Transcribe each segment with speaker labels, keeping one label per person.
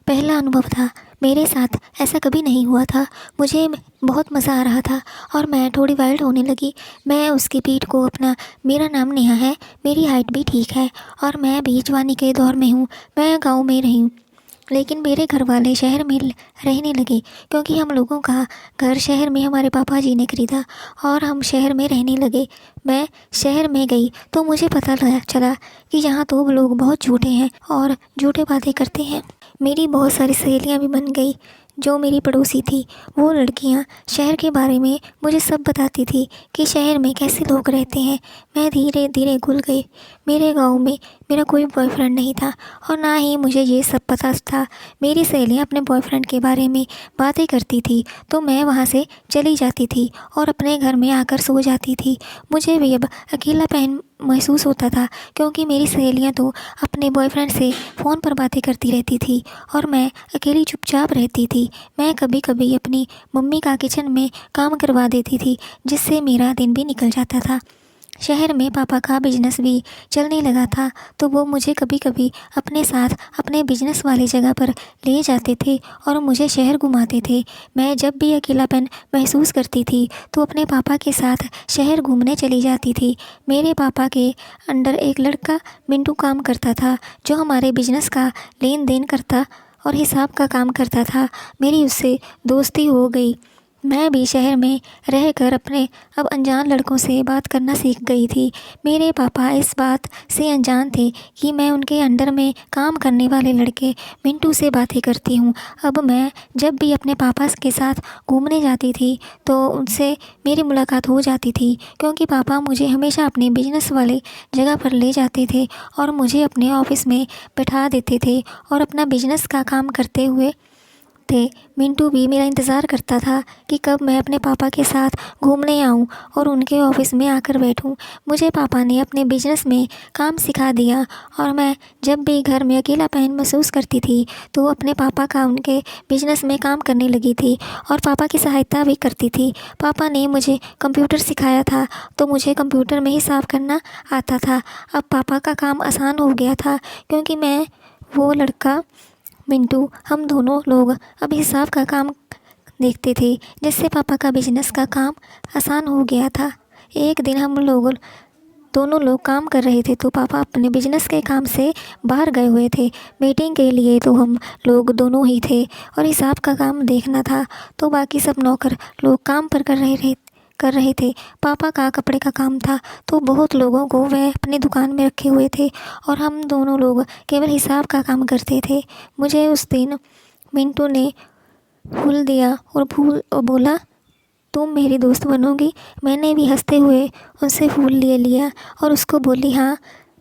Speaker 1: पहला अनुभव था। मेरे साथ ऐसा कभी नहीं हुआ था। मुझे बहुत मज़ा आ रहा था और मैं थोड़ी वाइल्ड होने लगी। मैं उसकी पीठ को अपना मेरा नाम नेहा है, मेरी हाइट भी ठीक है और मैं भी जवानी के दौर में हूँ। मैं गाँव में रही हूँ, लेकिन मेरे घर वाले शहर में रहने लगे क्योंकि हम लोगों का घर शहर में हमारे पापा जी ने खरीदा और हम शहर में रहने लगे। मैं शहर में गई तो मुझे पता चला कि यहाँ तो लोग बहुत झूठे हैं और झूठे बातें करते हैं। मेरी बहुत सारी सहेलियाँ भी बन गई जो मेरी पड़ोसी थी। वो लड़कियाँ शहर के बारे में मुझे सब बताती थी कि शहर में कैसे लोग रहते हैं। मैं धीरे धीरे घुल गई। मेरे गांव में मेरा कोई बॉयफ्रेंड नहीं था और ना ही मुझे ये सब पता था। मेरी सहेलियाँ अपने बॉयफ्रेंड के बारे में बातें करती थी तो मैं वहाँ से चली जाती थी और अपने घर में आकर सो जाती थी। मुझे भी अब अकेलापन महसूस होता था क्योंकि मेरी सहेलियाँ तो अपने बॉयफ्रेंड से फ़ोन पर बातें करती रहती थी और मैं अकेली चुपचाप रहती थी। मैं कभी कभी अपनी मम्मी का किचन में काम करवा देती थी जिससे मेरा दिन भी निकल जाता था। शहर में पापा का बिजनेस भी चलने लगा था तो वो मुझे कभी कभी अपने साथ अपने बिजनेस वाली जगह पर ले जाते थे और मुझे शहर घुमाते थे। मैं जब भी अकेलापन महसूस करती थी तो अपने पापा के साथ शहर घूमने चली जाती थी। मेरे पापा के अंडर एक लड़का मिंटू काम करता था जो हमारे बिजनेस का लेन देन करता और हिसाब का काम करता था। मेरी उससे दोस्ती हो गई। मैं भी शहर में रहकर अपने अब अनजान लड़कों से बात करना सीख गई थी। मेरे पापा इस बात से अनजान थे कि मैं उनके अंडर में काम करने वाले लड़के मिंटू से बातें करती हूँ। अब मैं जब भी अपने पापा के साथ घूमने जाती थी तो उनसे मेरी मुलाकात हो जाती थी क्योंकि पापा मुझे हमेशा अपने बिजनेस वाले जगह पर ले जाते थे और मुझे अपने ऑफिस में बैठा देते थे और अपना बिजनेस का काम करते हुए थे। मिंटू भी मेरा इंतज़ार करता था कि कब मैं अपने पापा के साथ घूमने आऊं और उनके ऑफिस में आकर बैठूं। मुझे पापा ने अपने बिजनेस में काम सिखा दिया और मैं जब भी घर में अकेलापन महसूस करती थी तो अपने पापा का उनके बिजनेस में काम करने लगी थी और पापा की सहायता भी करती थी। पापा ने मुझे कंप्यूटर सिखाया था तो मुझे कंप्यूटर में हिसाब करना आता था। अब पापा का काम आसान हो गया था क्योंकि मैं वो लड़का मिंटू हम दोनों लोग अब हिसाब का काम देखते थे जिससे पापा का बिजनेस का काम आसान हो गया था। एक दिन हम लोग दोनों लोग काम कर रहे थे तो पापा अपने बिजनेस के काम से बाहर गए हुए थे मीटिंग के लिए। तो हम लोग दोनों ही थे और हिसाब का काम देखना था तो बाकी सब नौकर लोग काम पर कर रहे थे। पापा का कपड़े का काम था तो बहुत लोगों को वह अपनी दुकान में रखे हुए थे और हम दोनों लोग केवल हिसाब का काम करते थे। मुझे उस दिन मिंटू ने फूल दिया और बोला तुम मेरी दोस्त बनोगी। मैंने भी हंसते हुए उनसे फूल लिया और उसको बोली हाँ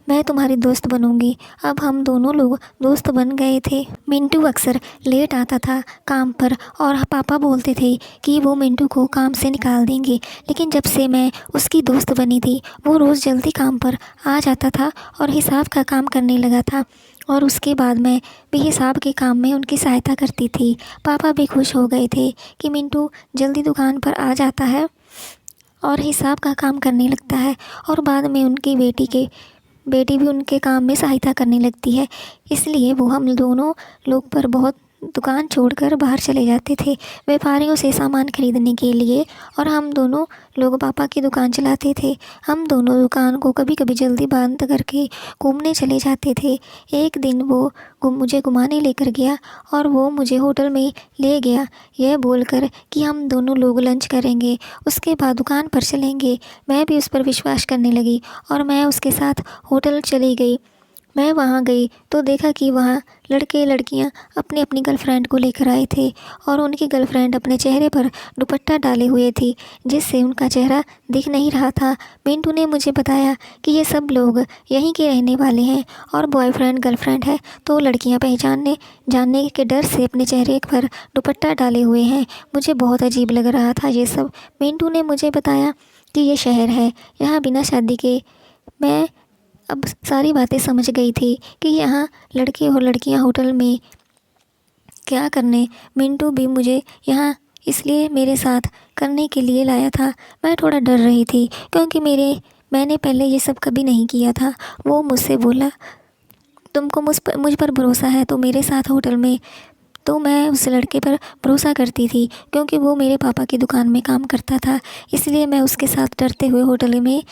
Speaker 1: मैं तुम्हारी दोस्त बनूंगी। अब हम दोनों लोग दोस्त बन गए थे। मिंटू अक्सर लेट आता था काम पर और पापा बोलते थे कि वो मिंटू को काम से निकाल देंगे, लेकिन जब से मैं उसकी दोस्त बनी थी वो रोज़ जल्दी काम पर आ जाता था और हिसाब का काम करने लगा था और उसके बाद मैं भी हिसाब के काम में उनकी सहायता करती थी। पापा भी खुश हो गए थे कि मिंटू जल्दी दुकान पर आ जाता है और हिसाब का काम करने लगता है और बाद में उनकी बेटी भी उनके काम में सहायता करने लगती है। इसलिए वो हम दोनों लोग पर बहुत दुकान छोड़कर बाहर चले जाते थे व्यापारियों से सामान खरीदने के लिए और हम दोनों लोग पापा की दुकान चलाते थे। हम दोनों दुकान को कभी कभी जल्दी बंद करके घूमने चले जाते थे। एक दिन वो मुझे घुमाने लेकर गया और वो मुझे होटल में ले गया यह बोलकर कि हम दोनों लोग लंच करेंगे उसके बाद दुकान पर चलेंगे। मैं भी उस पर विश्वास करने लगी और मैं उसके साथ होटल चली गई। मैं वहाँ गई तो देखा कि वहाँ लड़के लड़कियाँ अपनी अपनी गर्लफ्रेंड को लेकर आए थे और उनकी गर्लफ्रेंड अपने चेहरे पर दुपट्टा डाले हुए थी जिससे उनका चेहरा दिख नहीं रहा था। मिंटू ने मुझे बताया कि ये सब लोग यहीं के रहने वाले हैं और बॉयफ्रेंड गर्लफ्रेंड है तो लड़कियाँ पहचानने जानने के डर से अपने चेहरे पर दुपट्टा डाले हुए हैं। मुझे बहुत अजीब लग रहा था ये सब। मिंटू ने मुझे बताया कि ये शहर है, यहाँ बिना शादी के। मैं अब सारी बातें समझ गई थी कि यहाँ लड़के और लड़कियाँ होटल में क्या करने। मिंटू भी मुझे यहाँ इसलिए मेरे साथ करने के लिए लाया था। मैं थोड़ा डर रही थी क्योंकि मैंने पहले ये सब कभी नहीं किया था। वो मुझसे बोला तुमको मुझ पर भरोसा है तो मेरे साथ होटल में, तो मैं उस लड़के पर भरोसा करती थी क्योंकि वो मेरे पापा की दुकान में काम करता था। इसलिए मैं उसके साथ डरते हुए होटल में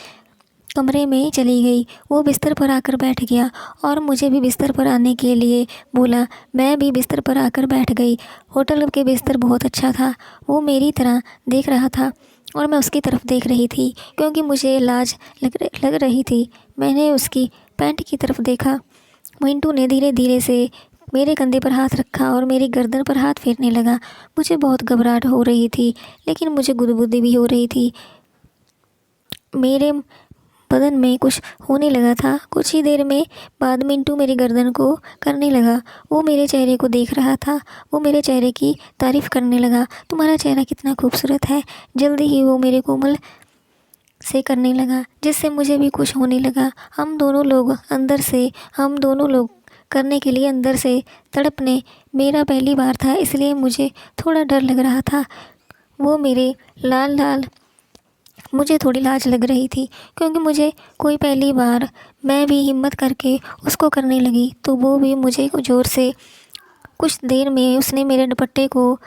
Speaker 1: कमरे में चली गई। वो बिस्तर पर आकर बैठ गया और मुझे भी बिस्तर पर आने के लिए बोला। मैं भी बिस्तर पर आकर बैठ गई। होटल के बिस्तर बहुत अच्छा था। वो मेरी तरह देख रहा था और मैं उसकी तरफ देख रही थी क्योंकि मुझे लाज लग रही थी। मैंने उसकी पैंट की तरफ देखा। मिंटू ने धीरे धीरे से मेरे कंधे पर हाथ रखा और मेरी गर्दन पर हाथ फेरने लगा। मुझे बहुत घबराहट हो रही थी लेकिन मुझे गुदगुदी भी हो रही थी। मेरे बदन में कुछ होने लगा था। कुछ ही देर में बाद मिंटू मेरी गर्दन को करने लगा। वो मेरे चेहरे को देख रहा था। वो मेरे चेहरे की तारीफ़ करने लगा। तुम्हारा चेहरा कितना खूबसूरत है। जल्दी ही वो मेरे कोमल से करने लगा जिससे मुझे भी कुछ होने लगा। हम दोनों लोग करने के लिए अंदर से तड़पने। मेरा पहली बार था इसलिए मुझे थोड़ा डर लग रहा था। वो मेरे लाल मुझे थोड़ी लाज लग रही थी क्योंकि मुझे कोई पहली बार। मैं भी हिम्मत करके उसको करने लगी तो वो भी मुझे ज़ोर से। कुछ देर में उसने मेरे दुपट्टे को,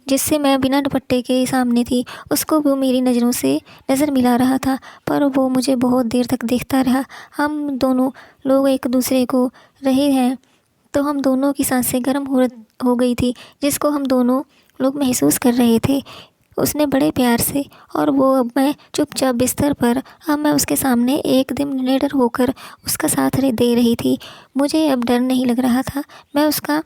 Speaker 1: जिससे मैं बिना दुपट्टे के सामने थी, उसको वो मेरी नज़रों से नज़र मिला रहा था पर वो मुझे बहुत देर तक देखता रहा। हम दोनों लोग एक दूसरे को रहे हैं तो हम दोनों की सांसें गर्म हो गई थी जिसको हम दोनों लोग महसूस कर रहे थे। उसने बड़े प्यार से, और वो अब मैं चुपचाप बिस्तर पर, अब मैं उसके सामने एकदम निडर होकर उसका साथ दे रही थी। मुझे अब डर नहीं लग रहा था। मैं उसका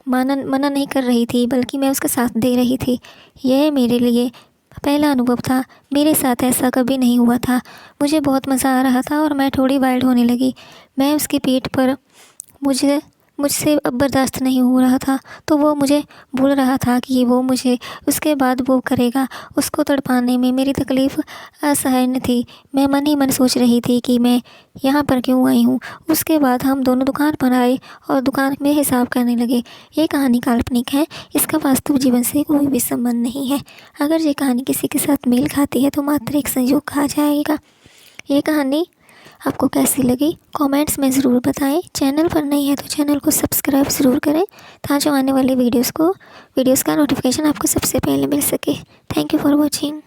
Speaker 1: मना नहीं कर रही थी बल्कि मैं उसका साथ दे रही थी। यह मेरे लिए पहला अनुभव था। मेरे साथ ऐसा कभी नहीं हुआ था। मुझे बहुत मज़ा आ रहा था और मैं थोड़ी वाइल्ड होने लगी। मैं उसकी पीठ पर, मुझसे अब बर्दाश्त नहीं हो रहा था तो वो मुझे बोल रहा था कि वो मुझे उसके बाद वो करेगा। उसको तड़पाने में मेरी तकलीफ़ असहनीय थी। मैं मन ही मन सोच रही थी कि मैं यहाँ पर क्यों आई हूँ। उसके बाद हम दोनों दुकान पर आए और दुकान में हिसाब करने लगे। ये कहानी काल्पनिक है। इसका वास्तविक जीवन से कोई भी संबंध नहीं है। अगर ये कहानी किसी के साथ मेल खाती है तो मात्र एक संयोग कहा जाएगा। ये कहानी आपको कैसी लगी कमेंट्स में ज़रूर बताएं। चैनल पर नहीं है तो चैनल को सब्सक्राइब ज़रूर करें ताकि आने वाले वीडियोस का नोटिफिकेशन आपको सबसे पहले मिल सके। Thank you for watching.